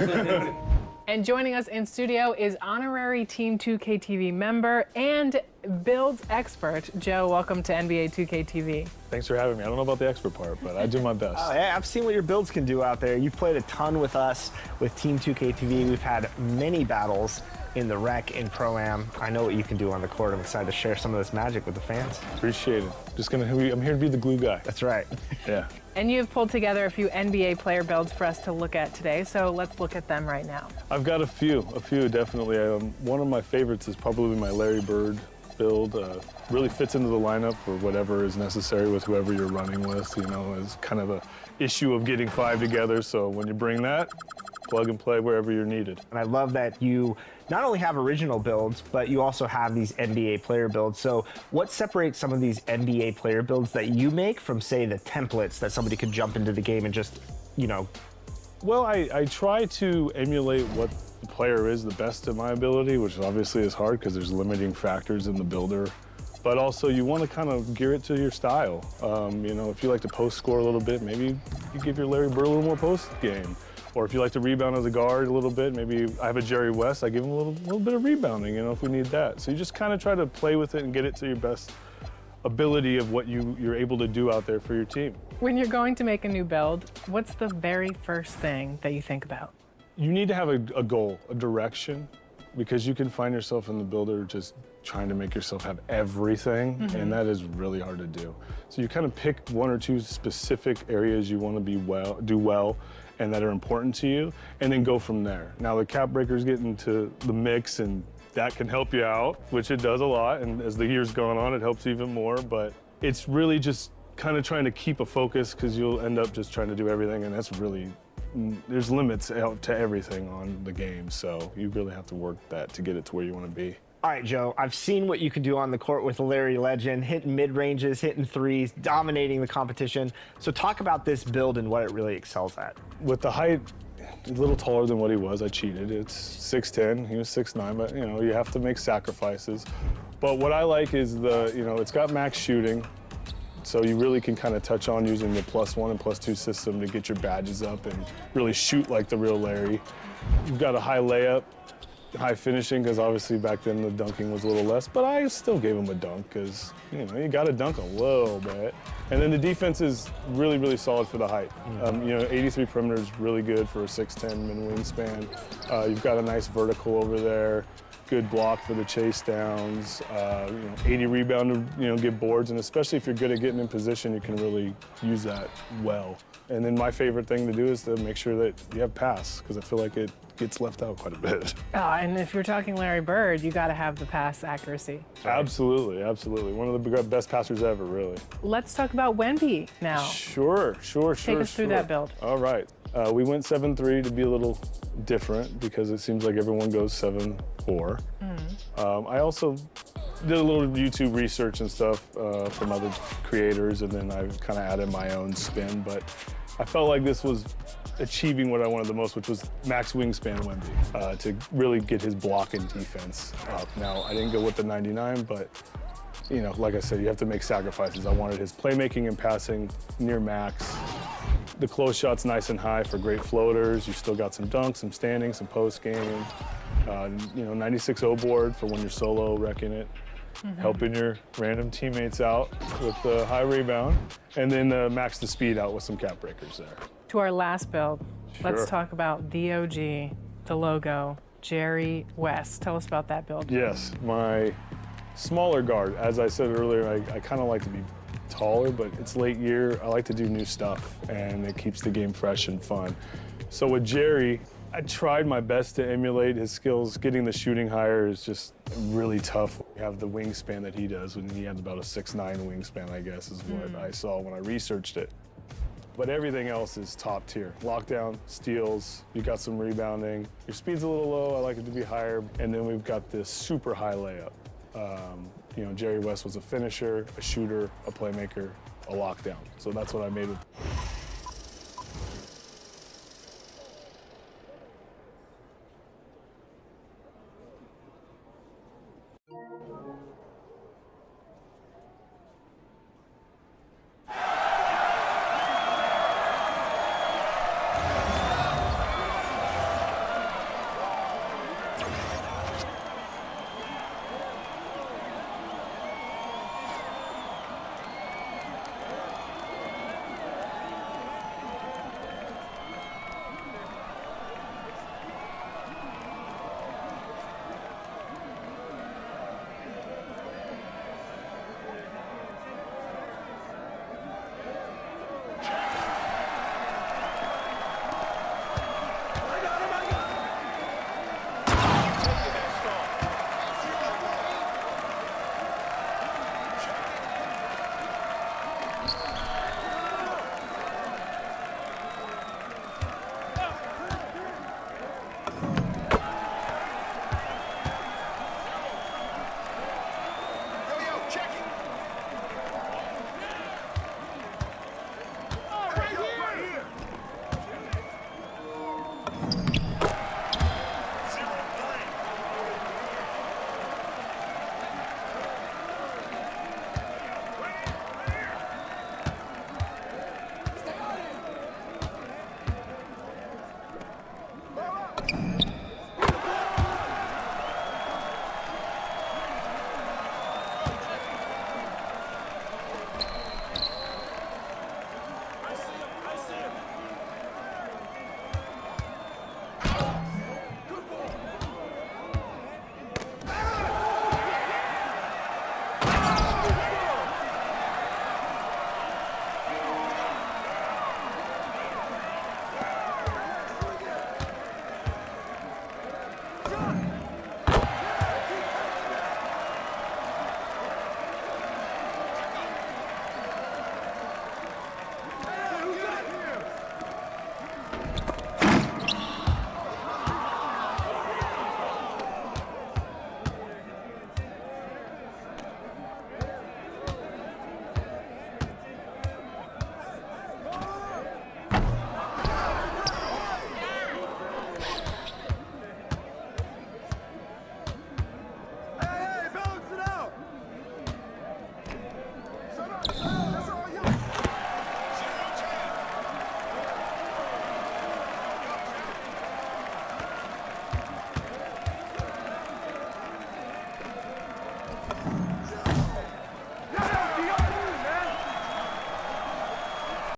And joining us in studio is honorary Team 2K TV member and builds expert, Joe. Welcome to NBA 2K TV. Thanks for having me. I don't know about the expert part, but I do my best. Oh, yeah, I've seen what your builds can do out there. You've played a ton with us with Team 2K TV. We've had many battles in the rec, in Pro-Am. I know what you can do on the court. I'm excited to share some of this magic with the fans. Appreciate it. I'm here to be the glue guy. That's right. Yeah. And you've pulled together a few NBA player builds for us to look at today, so let's look at them right now. I've got a few definitely. One of my favorites is probably my Larry Bird build. Really fits into the lineup for whatever is necessary with whoever you're running with. You know, it's kind of a issue of getting five together, so when you bring that, plug and play wherever you're needed. And I love that you not only have original builds, but you also have these NBA player builds. So what separates some of these NBA player builds that you make from, say, the templates that somebody could jump into the game and just, you know? Well, I try to emulate what the player is the best at my ability, which obviously is hard because there's limiting factors in the builder. But also you want to kind of gear it to your style. You know, if you like to post score a little bit, maybe you give your Larry Bird a little more post game. Or if you like to rebound as a guard a little bit, maybe I have a Jerry West, I give him a little bit of rebounding, you know, if we need that. So you just kind of try to play with it and get it to your best ability of what you're able to do out there for your team. When you're going to make a new build, what's the very first thing that you think about? You need to have a goal, a direction, because you can find yourself in the builder just trying to make yourself have everything, and that is really hard to do. So you kind of pick one or two specific areas you want to do well, and that are important to you, and then go from there. Now the cap breakers get into the mix, and that can help you out, which it does a lot, and as the years gone on, it helps even more, but it's really just kind of trying to keep a focus, because you'll end up just trying to do everything, and that's really, there's limits out to everything on the game, so you really have to work that to get it to where you want to be. All right, Joe, I've seen what you can do on the court with Larry Legend, hitting mid-ranges, hitting threes, dominating the competition. So talk about this build and what it really excels at. With the height, a little taller than what he was, I cheated. It's 6'10", he was 6'9", but you know, you have to make sacrifices. But what I like is it's got max shooting, so you really can kind of touch on using the +1 and +2 system to get your badges up and really shoot like the real Larry. You've got a high layup, high finishing, because obviously back then the dunking was a little less, but I still gave him a dunk because, you know, you got to dunk a little bit. And then the defense is really, really solid for the height. 83 perimeter is really good for a 6'10" min wingspan. You've got a nice vertical over there, good block for the chase downs, 80 rebound to, get boards, and especially if you're good at getting in position, you can really use that well. And then my favorite thing to do is to make sure that you have pass, because I feel like it gets left out quite a bit. And if you're talking Larry Bird, you got to have the pass accuracy. Absolutely, absolutely. One of the best passers ever, really. Let's talk about Wemby now. Sure. Take us through that build. All right. We went 7-3 to be a little different because it seems like everyone goes 7-4. I also did a little YouTube research and stuff from other creators, and then I've kind of added my own spin, but I felt like this was achieving what I wanted the most, which was max wingspan Wemby, to really get his block and defense up. Now, I didn't go with the 99, but like I said, you have to make sacrifices. I wanted his playmaking and passing near max. The close shot's nice and high for great floaters. You still got some dunks, some standing, some post game. 96-0 board for when you're solo wrecking it. Helping your random teammates out with the high rebound, and then max the speed out with some cap breakers there. To our last build, Sure. Let's talk about the OG, the logo, Jerry West. Tell us about that build. Yes, my smaller guard. As I said earlier, I kind of like to be taller, but it's late year. I like to do new stuff, and it keeps the game fresh and fun. So with Jerry, I tried my best to emulate his skills. Getting the shooting higher is just really tough. You have the wingspan that he does, when he has about a 6'9" wingspan, I guess, is what I saw when I researched it. But everything else is top tier. Lockdown, steals, you got some rebounding. Your speed's a little low, I like it to be higher. And then we've got this super high layup. Jerry West was a finisher, a shooter, a playmaker, a lockdown. So that's what I made with.